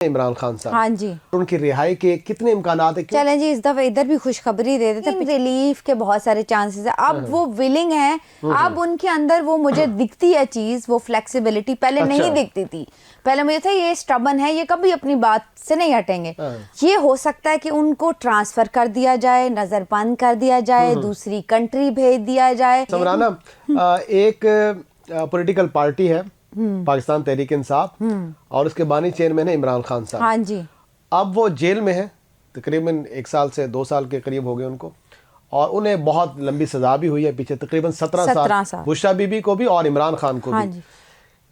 इमरान खान साहब, हाँ जी, उनकी रिहाई के कितने इम्कानात है? चलें जी, इस दफा इधर भी खुशखबरी दे देते हैं, रिलीफ के बहुत सारे चांसेस है। अब वो विलिंग हैं, अब उनके अंदर वो मुझे दिखती है चीज, वो फ्लेक्सिबिलिटी पहले नहीं दिखती थी। पहले मुझे था ये स्टबन है, ये कभी अपनी बात से नहीं हटेंगे। ये हो सकता है कि उनको ट्रांसफर कर दिया जाए, नजरबंद कर दिया जाए, दूसरी कंट्री भेज दिया जाए। समराना, एक पॉलिटिकल पार्टी है पाकिस्तान तहरीक इंसाफ, और उसके बानी चेयरमैन है इमरान खान साहब। हाँ जी, अब वो जेल में है, तकरीबन 1 साल से 2 साल के करीब हो गए उनको, और उन्हें बहुत लंबी सजा भी हुई है पीछे, तकरीबन 17 साल बुशरा बीबी को भी और इमरान खान को हाँ भी।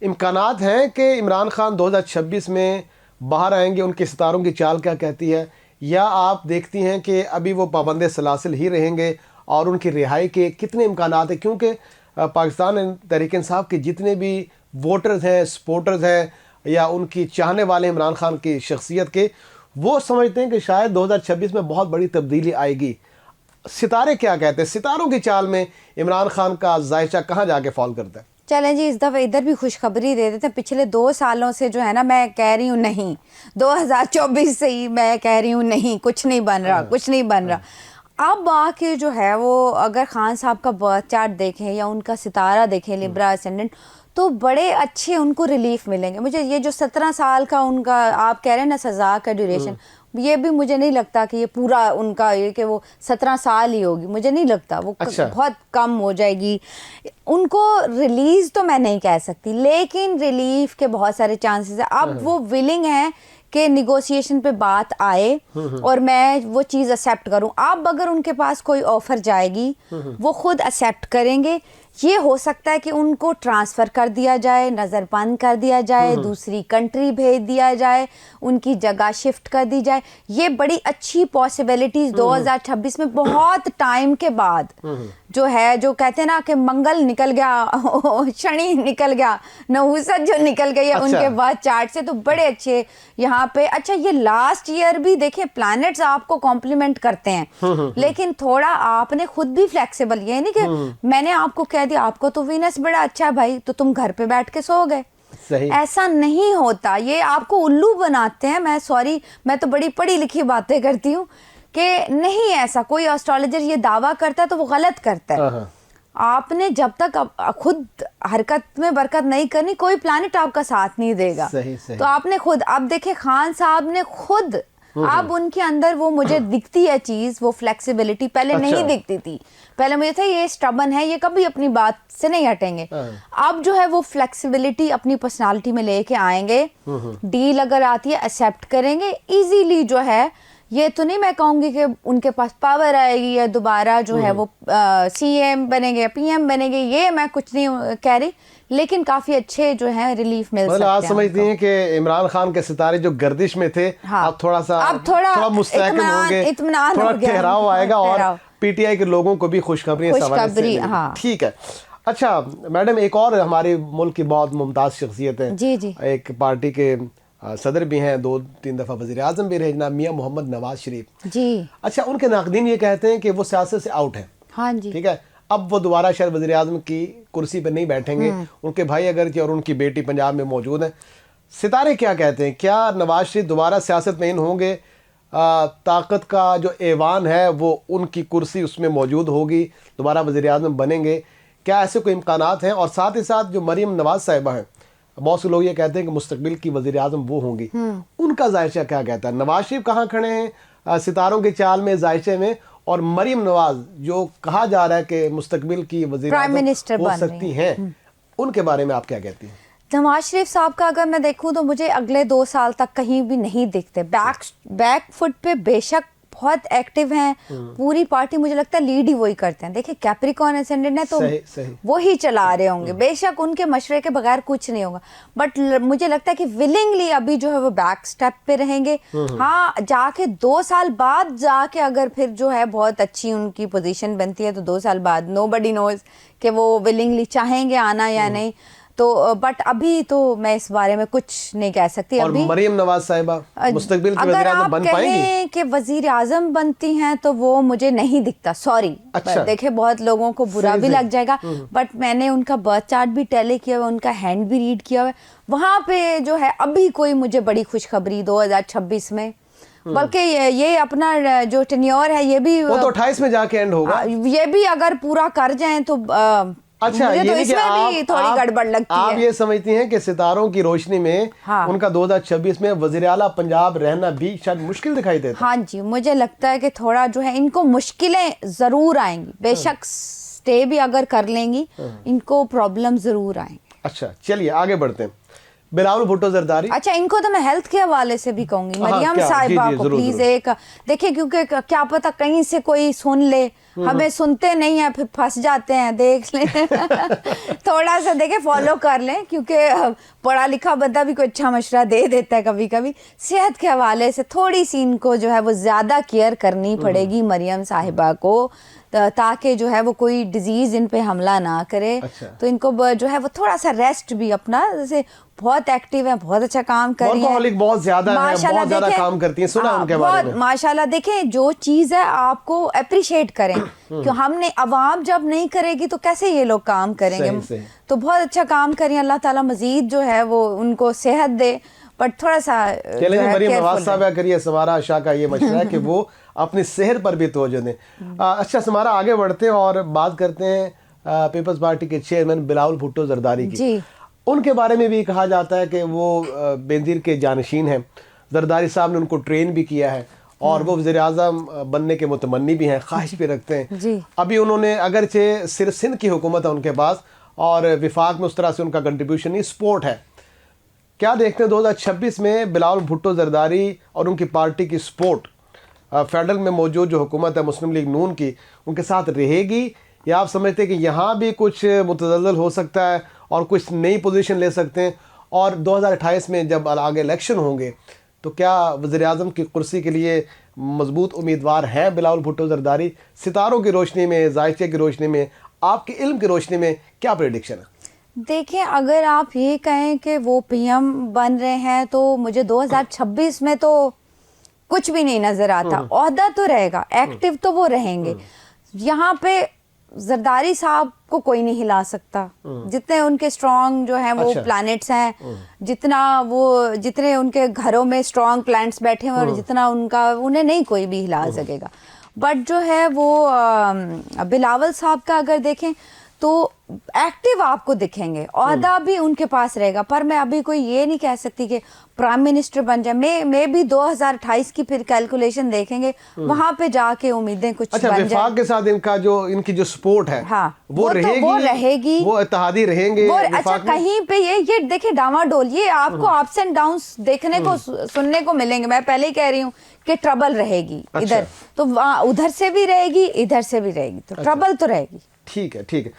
इम्कानात हैं कि इमरान खान 2026 में बाहर आएंगे, उनके सितारों की चाल क्या कहती है, या आप देखती हैं कि अभी वो पाबंद सलासिल ही रहेंगे और उनकी रिहाई के कितने इम्कानात हैं? क्योंकि पाकिस्तान तहरीक इंसाफ के जितने भी वोटर्स हैं, सपोर्टर्स हैं, या उनकी चाहने वाले इमरान खान की शख्सियत के, वो समझते हैं कि शायद 2026 में बहुत बड़ी तब्दीली आएगी। सितारे क्या कहते हैं? सितारों की चाल में इमरान खान का जायचा कहाँ जाके फॉल करता है? चलें जी, इस दफ़ा इधर भी खुशखबरी दे देते हैं। पिछले 2 सालों से जो है ना, मैं कह रही हूँ नहीं, 2024 से ही मैं कह रही हूँ नहीं, कुछ नहीं बन रहा, कुछ नहीं बन रहा। अब आके जो है वो अगर खान साहब का बर्थ चार्ट देखें या उनका सितारा देखें, लिब्रा असेंडेंट, तो बड़े अच्छे उनको रिलीफ मिलेंगे। मुझे ये जो 17 साल का उनका आप कह रहे हैं ना सज़ा का ड्यूरेशन, ये भी मुझे नहीं लगता कि ये पूरा उनका ये कि वो 17 साल ही होगी, मुझे नहीं लगता। वो बहुत कम हो जाएगी। उनको रिलीज तो मैं नहीं कह सकती, लेकिन रिलीफ के बहुत सारे चांसेस है। अब वो विलिंग है कि निगोशिएशन पे बात आए और मैं वो चीज़ एक्सेप्ट करूं। अब अगर उनके पास कोई ऑफर जाएगी, वो खुद एक्सेप्ट करेंगे। ये हो सकता है कि उनको ट्रांसफ़र कर दिया जाए, नज़रबंद कर दिया जाए, दूसरी कंट्री भेज दिया जाए, उनकी जगह शिफ्ट कर दी जाए। ये बड़ी अच्छी पॉसिबिलिटीज़ 2026 में बहुत टाइम के बाद जो है, जो कहते हैं ना कि मंगल निकल गया, शनि निकल गया, नहुसत जो निकल गई है उनके बाद चार्ट से, तो बड़े अच्छे यहाँ पे। अच्छा, ये लास्ट ईयर भी देखें, प्लैनेट्स आपको कॉम्प्लीमेंट करते हैं, लेकिन थोड़ा आपने खुद भी फ्लेक्सिबल, ये नहीं कि मैंने आपको कह दिया आपको तो वीनस बड़ा अच्छा है भाई, तो तुम घर पे बैठ के सो गए। ऐसा नहीं होता, ये आपको उल्लू बनाते हैं। मैं सॉरी, मैं तो बड़ी पढ़ी लिखी बातें करती हूँ कि नहीं, ऐसा कोई एस्ट्रोलॉजर ये दावा करता है तो वो गलत करता है। आपने जब तक खुद हरकत में बरकत नहीं करनी, कोई प्लैनेट आपका साथ नहीं देगा। सही। तो आपने खुद, अब देखे खान साहब ने खुद, अब उनके अंदर वो मुझे दिखती है चीज, वो फ्लेक्सिबिलिटी पहले नहीं दिखती थी। पहले मुझे था ये स्टबन है, ये कभी अपनी बात से नहीं हटेंगे। अब जो है वो फ्लेक्सिबिलिटी अपनी पर्सनालिटी में लेके आएंगे। डील अगर आती है एक्सेप्ट करेंगे इजीली। जो है ये तो नहीं मैं कहूँगी कि उनके पास पावर आएगी या दोबारा जो है वो सीएम बनेंगे या पीएम बनेंगे, ये मैं कुछ नहीं कह रही, लेकिन काफी अच्छे जो है रिलीफ मिल सकते हैं। आप समझती हैं कि इमरान खान के सितारे जो गर्दिश में थे, अब थोड़ा मुस्तहकम होंगे, थोड़ा ठहराव आएगा और पीटीआई के लोगों को भी खुशखबरी। ठीक है। अच्छा मैडम, एक और हमारे मुल्क की बहुत मुमताज शख्सियत है, जी, एक पार्टी के सदर भी हैं, 2-3 दफ़ा वज़ीर आज़म भी रहे, जनाब मियां मोहम्मद नवाज शरीफ जी। अच्छा, उनके नाक़दीन ये कहते हैं कि वो सियासत से आउट है। हाँ जी, ठीक है। अब वो दोबारा शायद वज़ीर आज़म की कुर्सी पर नहीं बैठेंगे। उनके भाई अगर और उनकी बेटी पंजाब में मौजूद है। सितारे क्या कहते हैं, क्या नवाज शरीफ दोबारा सियासत में इन होंगे? ताकत का जो ऐवान है वो उनकी कुर्सी उसमें मौजूद होगी, दोबारा वज़ीर आज़म बनेंगे? क्या ऐसे कोई इम्कानात हैं? और साथ ही साथ जो मरीम नवाज साहिबा हैं, बहुत से लोग ये कहते हैं कि मुस्तकबिल की वज़ीर आज़म वो होंगी, उनका जायचा क्या कहता है? नवाज शरीफ कहाँ खड़े हैं सितारों की चाल में, जायचे में? और मरीम नवाज जो कहा जा रहा है कि मुस्तकबिल की वज़ीर आज़म हो सकती हैं, उनके बारे में आप क्या कहती हैं? नवाज शरीफ साहब का अगर मैं देखूं तो मुझे अगले 2 साल तक कहीं भी नहीं दिखते। बैक फुट पे बेशक बहुत एक्टिव हैं, पूरी पार्टी मुझे लगता है लीड ही वही करते हैं। देखिए कैप्रिकॉर्न असेंडेंट है तो वो ही चला रहे होंगे, बेशक उनके मशवरे के बगैर कुछ नहीं होगा, बट मुझे लगता है कि विलिंगली अभी जो है वो बैक स्टेप पे रहेंगे। हाँ, जाके 2 साल बाद जाके अगर फिर जो है बहुत अच्छी उनकी पोजीशन बनती है तो 2 साल बाद नोबडी नोज कि वो विलिंगली चाहेंगे आना या नहीं। तो बट अभी तो मैं इस बारे में कुछ नहीं कह सकती। और अभी मरियम नवाज साहिबा मुस्तकबिल की अगर वज़ीर आज़म आप बन पाएंगी? कहें कि वज़ीर आज़म बनती हैं तो वो मुझे नहीं दिखता, सॉरी। अच्छा। देखिए बहुत लोगों को बुरा सही, भी सही। लग जाएगा, बट मैंने उनका बर्थ चार्ट भी टैली किया हुआ है, उनका हैंड भी रीड किया हुआ है। वहाँ पे जो है अभी कोई मुझे बड़ी खुशखबरी 2026 में, बल्कि ये अपना जो टेन्योर है ये भी वो तो 28 में जाके एंड होगा। ये भी अगर पूरा कर जाएं तो अच्छा, मुझे ये तो नहीं कि इसमें भी थोड़ी गड़बड़ लगती आप है। ये समझती हैं कि सितारों की रोशनी में हाँ। उनका 2026 में वज़ीर आला पंजाब रहना भी शायद मुश्किल दिखाई देता है। हाँ जी, मुझे लगता है कि थोड़ा जो है इनको मुश्किलें ज़रूर आएंगी, बेशक स्टे भी अगर कर लेंगी इनको प्रॉब्लम ज़रूर आएंगी। अच्छा चलिए आगे बढ़ते हैं। बिलावल भुट्टो जरदारी, अच्छा, इनको तो मैं हेल्थ के हवाले से भी कहूंगी, हाँ, मरियम क्या? साहिबा जी, को जरूर, प्लीज जरूर। एक देखिए, क्योंकि क्या पता कहीं से कोई सुन ले, हमें सुनते नहीं है फिर फंस जाते हैं, देख लें थोड़ा सा देखे फॉलो कर लें, क्योंकि पढ़ा लिखा बंदा भी कोई अच्छा मशवरा दे देता है कभी कभी। सेहत के हवाले से थोड़ी सी इनको जो है वो ज़्यादा केयर करनी पड़ेगी मरियम साहिबा को, ताकि जो है वो कोई डिजीज़ इन पे हमला ना करे। अच्छा। तो इनको जो है वो थोड़ा सा रेस्ट भी अपना, जैसे बहुत एक्टिव है, बहुत अच्छा काम कर रही है, वर्कहॉलिक बहुत ज्यादा है, माशाल्लाह, बहुत ज्यादा देखें, काम करती हैं, सुना हाँ, उनके बारे बहुत में। माशाल्लाह। देखें जो चीज़ है आपको अप्रिशिएट करें, क्यों हमने अवाम जब नहीं करेगी तो कैसे ये लोग काम करेंगे। सही, सही। तो बहुत अच्छा काम करें, अल्लाह ताला मजीद जो है वो उनको सेहत दे, बट थोड़ा सा चले जो है मरियम नवाज careful साहब करिए, समारा आशा का ये मशवरा है कि वो अपनी सेहत पर भी तवज्जो दें। अच्छा समारा आगे बढ़ते हैं और बात करते हैं पीपल्स पार्टी के चेयरमैन बिलावल भुट्टो जरदारी की। जी। उनके बारे में भी कहा जाता है कि वो बेनज़ीर के जानशीन हैं। जरदारी साहब ने उनको ट्रेन भी किया है और वो वज़ीर आज़म बनने के मुतमन्नी भी हैं, ख्वाहिश भी रखते हैं। जी। अभी उन्होंने अगरचे सिर्फ सिंध की हुकूमत है उनके पास और विफाक में उस तरह से उनका कंट्रीब्यूशन नहीं, सपोर्ट है। क्या देखते हैं 2026 में बिलावल भुट्टो जरदारी और उनकी पार्टी की सपोर्ट फेडरल में मौजूद जो हुकूमत है मुस्लिम लीग नून की, उनके साथ रहेगी, या आप समझते हैं कि यहाँ भी कुछ मुतज़ल्ज़ल हो सकता है और कुछ नई पोजीशन ले सकते हैं? और 2028 में जब आगे इलेक्शन होंगे तो क्या वज़ीर आज़म की कुर्सी के लिए मजबूत उम्मीदवार हैं बिलावल भुट्टो जरदारी? सितारों की रोशनी में, जायचे की रोशनी में, आपके इल्म की रोशनी में क्या प्रेडिक्शन है? देखिए, अगर आप ये कहें कि वो पीएम बन रहे हैं तो मुझे 2026 में तो कुछ भी नहीं नजर आता। ओहदा तो रहेगा, एक्टिव तो वो रहेंगे। यहाँ पे जरदारी साहब को कोई नहीं हिला सकता, जितने उनके स्ट्रॉन्ग जो हैं वो अच्छा। प्लैनेट्स हैं, जितने उनके घरों में स्ट्रॉन्ग प्लैनेट्स बैठे हैं और जितना उनका, उन्हें नहीं कोई भी हिला सकेगा। बट जो है वो बिलावल साहब का अगर देखें तो एक्टिव आपको दिखेंगे, ओहदा भी उनके पास रहेगा। पर मैं अभी कोई ये नहीं कह सकती कि प्राइम मिनिस्टर बन जाए। मैं भी 2028 की फिर कैलकुलेशन देखेंगे, वहां पे जाके उम्मीदें कुछ अच्छा, बन जाए। विफाक के साथ इनकी जो सपोर्ट है, हाँ, वो तो रहेगी, वो रहेगी, वो इत्तेहादी रहेंगे वो अच्छा विफाक में? कहीं पे ये देखिए डामाडोल, ये आपको अप्स एंड डाउन्स देखने को सुनने को मिलेंगे। मैं पहले ही कह रही हूँ कि ट्रबल रहेगी। अच्छा। इधर तो उधर से भी रहेगी, इधर से भी रहेगी, तो ट्रबल तो रहेगी। ठीक है, ठीक है।